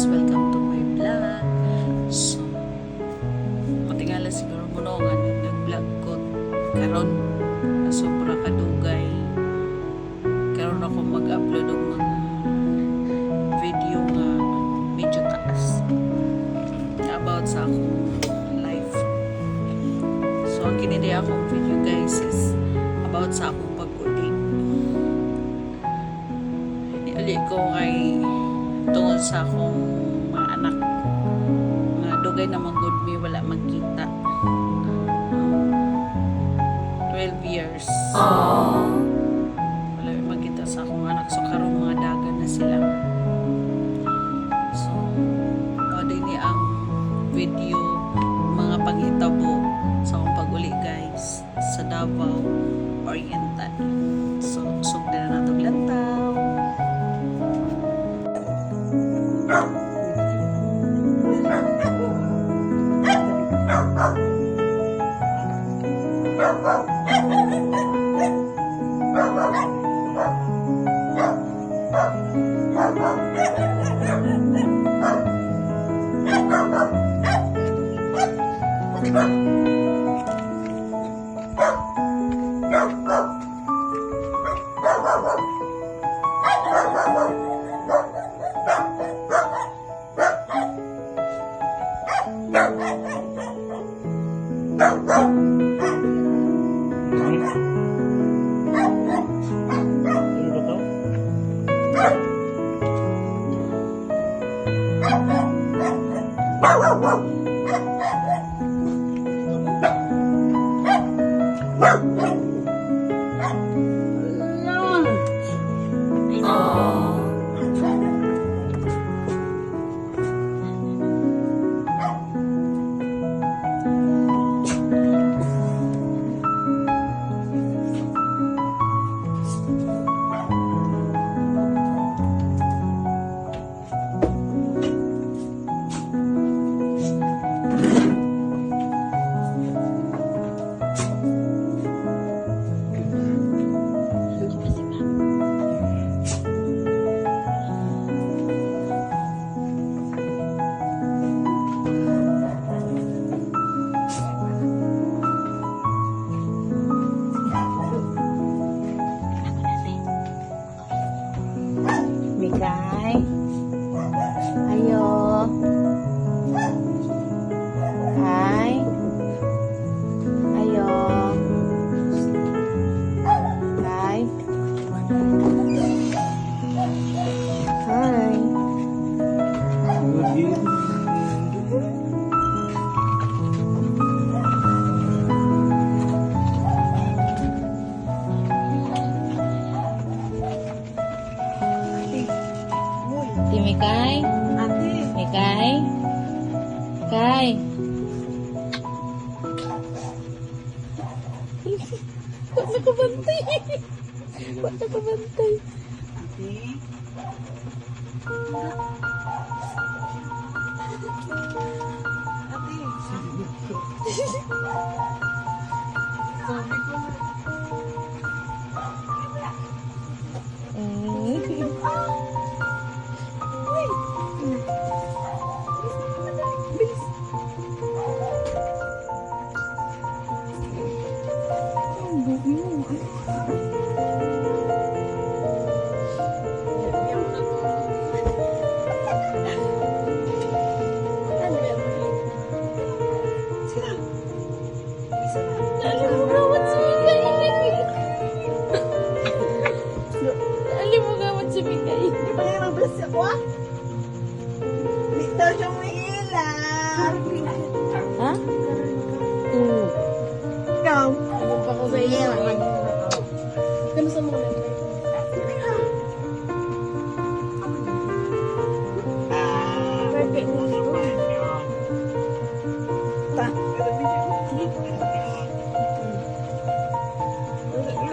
guys, welcome to my vlog. So, matingala siguro mo nga nag-vlog ko karon na sobra kadugay. Karon ako mag-upload ng mga video nga medyo taas about sa akong life. So, ang kinili akong video guys is about sa akong pag-uli. Uli ko kay tungod sa akong mga anak nga dugay na good me wala magkita 12 years. Wala magkita sa akong anak, so karong mga dagan na sila. So pwede ni ang video mga panghitabo sa akong pag-uli guys sa Davao Oriental. So sugdan na natong lantaw. Mikay, ayo, hai, ayo, hai, hai. Si Mikay? Ate. Mikay? Mikay? Ba't nakabantay? Ba't nakabantay? Ate. Dito siya mahilang. Ha? Ikaw? Ano pa ko sa iyo? Ano sa mga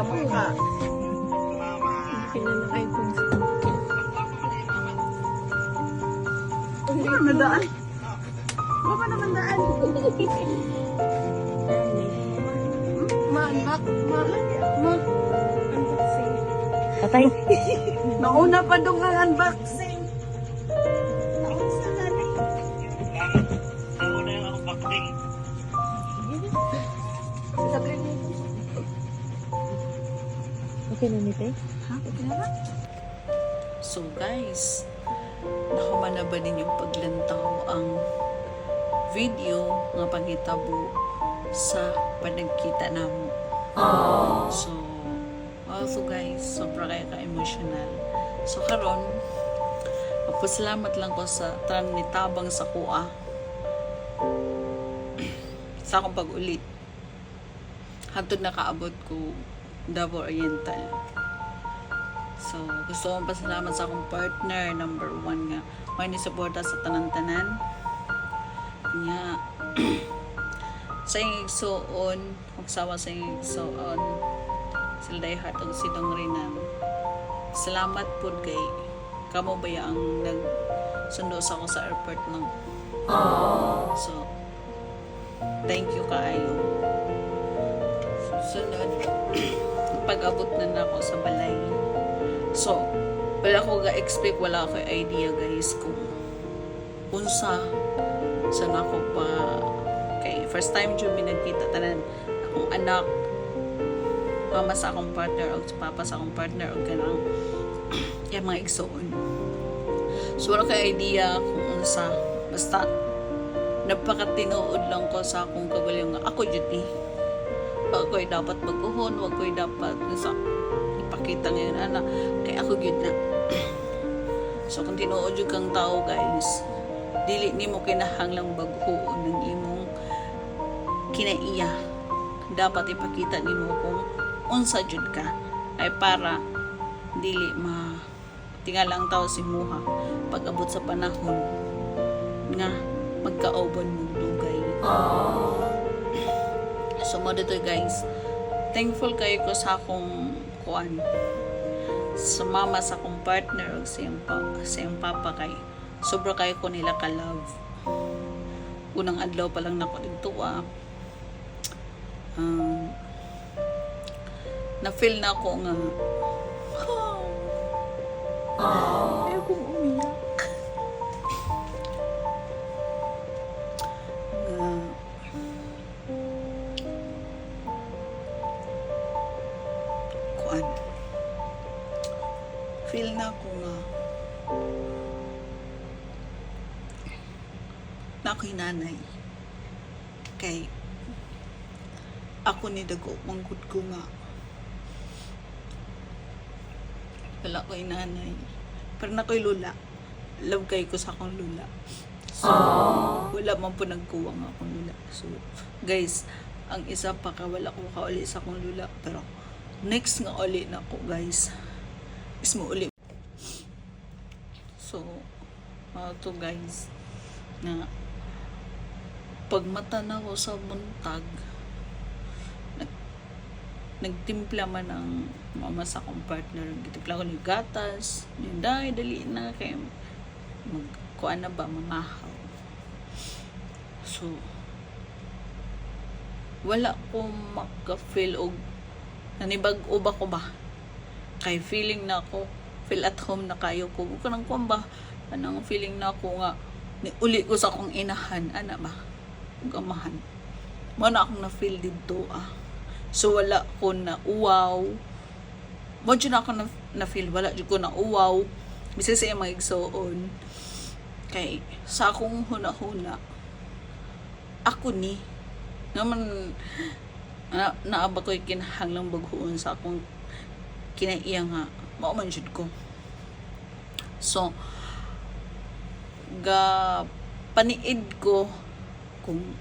kamukha. Pinanakay ko. Hindi naman daan. Baba naman daan. Unboxing. Tatay. Nauna pa doon ang unboxing. Nauna. Okay na ni te? Ha? Okay na ba? So guys, nakuman na ba ninyong paglantaw ang video nga panghitabo sa panagkita namo? So, also guys, sobra kayo ka-emotional. So karon, magpasalamat lang ko sa tanan ni tabang sa kuha sa akong pag-ulit. Hantod nakaabot ko Davao Oriental. So, gusto kong pasalamat sa akong partner, number 1 nga. May nisuporta sa tanan-tanan. Nga, sa iyong igsoon, magsawa sa iyong igsoon, sila dayhat ang sidong rinan. Salamat po kay kamo baya ang nagsundo sa ako sa airport ng. So, thank you kaayo. Sunod, pag-abot na ako sa balay. So, wala ko ga-expect, wala ko idea guys kung unsa saan ako pa kay first time dyan may nagkita tanan akong anak, mama sa akong partner o papa sa akong partner o ganang yung mga igsoon. So, wala ko idea kung unsa, basta napakatinuod lang ko sa akong kagaling nga ako dyan wag ko'y dapat mag-uhon, wag ko'y dapat sa ipakita ngayon ana kay ako gyud na. So kung tinuod jud kang tao guys, dili nimo kinahanglang bag-uon ng imong kinaiya. Dapat ipakita nimo kung unsa jud ka ay para dili tingala ang tao si muha pag abot sa panahon nga magkaoban mong dugay. So mo dito guys, thankful kayo ko sa akong kuan, sa mama sa akong partner o sa iyong papa kay sobra kayo ko nila ka-love. Unang adlaw pa lang nako dito na-feel na ako nga ayaw kong umiyak. Feel na ako nga na ako'y nanay kay ako ni dago manggod ko nga wala ko'y nanay pero na ko'y lula, love kay ko sa akong lula. So wala man po nagkuha nga akong lula. So guys, ang isa pa ka wala ko kauli sa akong lula, pero next nga uli na ako guys is mo uli. So to guys na pag matanaw ko sa buntag nagtimpla man ang mama sa akong partner, gitimpla ko ni gatas yung dali na kay magkuan na ba mamahaw. So wala ko maka-feel og nanibag-o ba ko ba kay feeling na ako feel at home na kayo ko kanang kuan ba anang feeling na ako nga ni uli ko sa akong inahan ana ba ug amahan mo na akong na feel dito so wala ko na uwaw mo dyan ako na feel wala dyan ko na uwaw bisag sa mga igsoon kay sa akong huna-huna ako ni naman naaba ko'y kinahanglang baghuon sa akong kinaiya nga mauman jud ko. So ga paniid ko kung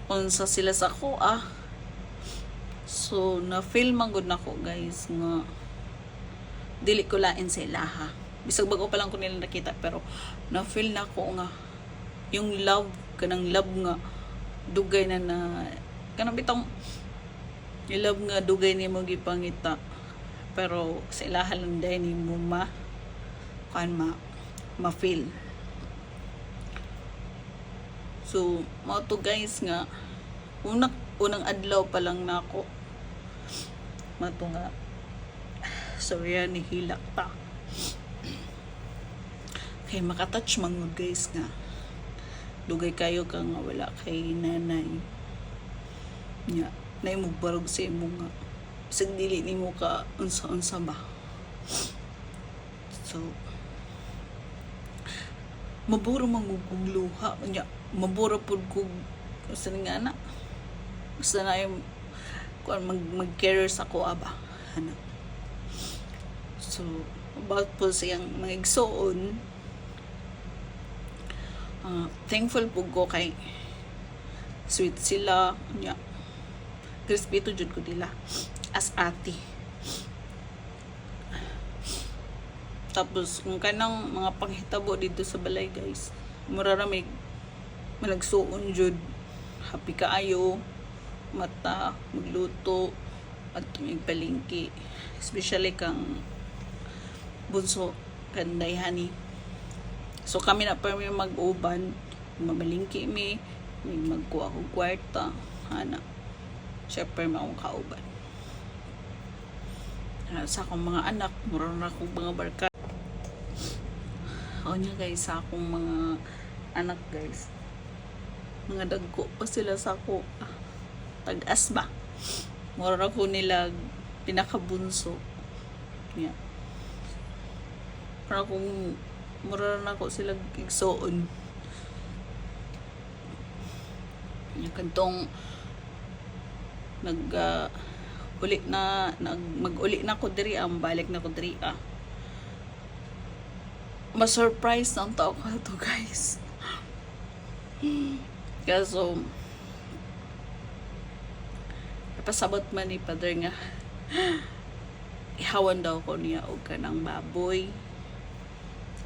unsa sila sa ko so na feel man gud nako guys nga dili ko lain sa ilaha bisag bago pa lang ko nila nakita pero na feel nako nga yung love kanang love nga dugay na kanang bitong yung love nga dugay nimo gipangita pero sa ilaha lang dahil ni mo ma-feel. So mo to guys nga unang adlaw pa lang na ako mato nga sorry ni hilak ta kay makatouch mangod guys nga dugay kayo ka nga wala kay nanay nya na imong barog sa imo nga bisag dili nimo ka unsa-unsa ba. So maburo mangugluha nya, maburo pud kog sa nga na basta na yung kung mag-career sa ko ba ano. So about po siyang mga igsoon, thankful po ko kay sweet sila nya, respeto jud ko nila as ate. Tapos kung kanang mga panghitabo dito sa balay guys, mura ra may managsuon jud, happy kaayo mata magluto at magpalingki, especially kang bunso kanday hani. So kami na pa may mag-uban, mamalingki mi, may magkuha ko kwarta ana, syempre maong kauban. Sa akong mga anak, mura na akong mga barka. O niya guys, sa akong mga anak guys, mga dagko pa sila sa ako, tag-as ba, mura na ko nila pinakabunso niya. Para kung mura na ako sila igsoon niya, kantong mag-uli na ko diri, balik na ko diri ma-surprise ng tao ko to guys. Kaso pasabot man ni Father nga ihawan daw ko niya og kanang baboy.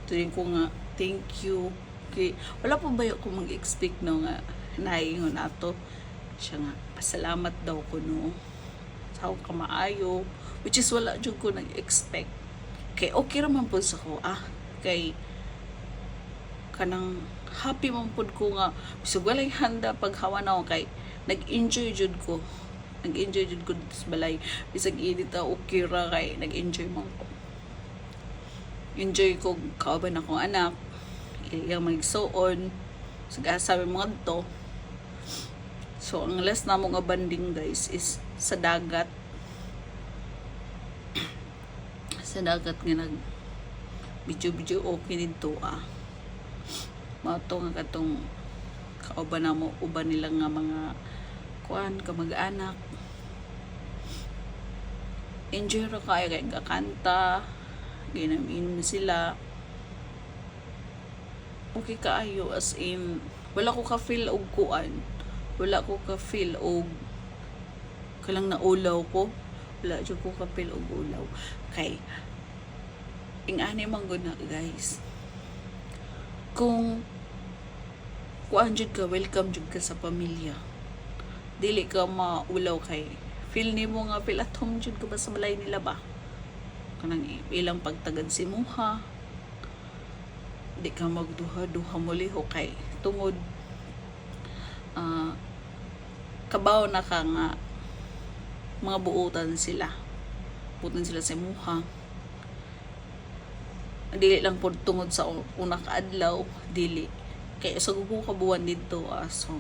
Tuwing ko nga thank you kay wala pa ba ko mag-expect no nga naingon ato siya nga pasalamat daw ko no sa akong kamaayo, which is wala jud ko nag-expect. Kay okay ra man pud sa ko kay kanang happy man pud ko nga bisag walay handa paghawa na ako, kay nag-enjoy jud ko sa balay. Bisag init okay ra kay nag-enjoy man ko. Enjoy ko kauban akong anak, iyang magsuon, sabi mga to. So ang last na mo nga banding guys is sa dagat. Sa dagat nga nag video okay dito mato nga katong kauban na mo uban nilang nga mga kuan kamag-anak. Enjoy ra kayo kay kakanta, ginamin sila, okay kaayo, as in wala ko ka-feel og kuan, wala ko ka-feel og kalang naulaw ko, wala jud ko ka-feel og ulaw kay ingani man gud na guys. Kung kuan jud ka, welcome jud ka sa pamilya, dili ka maulaw kay feel nimo nga feel at home jud ka ba sa balay nila ba, kanang ilang pagtagad si muha, di ka magduha-duha muli ho kay tungod kabaw na ka nga mga buutan sila sa muha, dili lang po tungod sa una kaadlaw, dili kay sa gugo kabuan dito so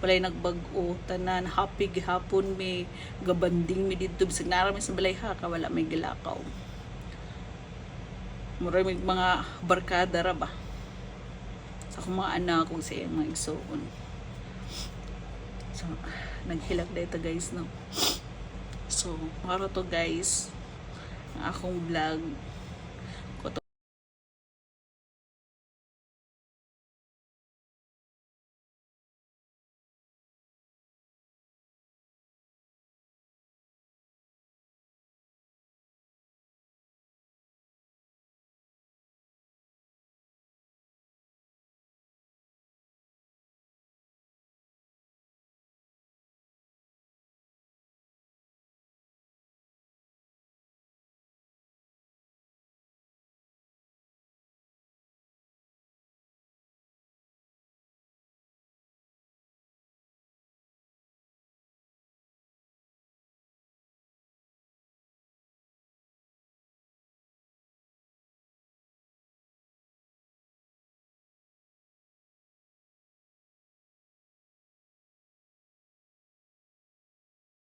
walay nagbag-o, tanan happy gihapon, may gabanding mi dito bisag narami sa balay wala may gilakaw, mura may mga barkada ra ba sa akong mga anak kung sa iyang mga igsoon. So naghilak dito guys no. So para to guys ang akong vlog.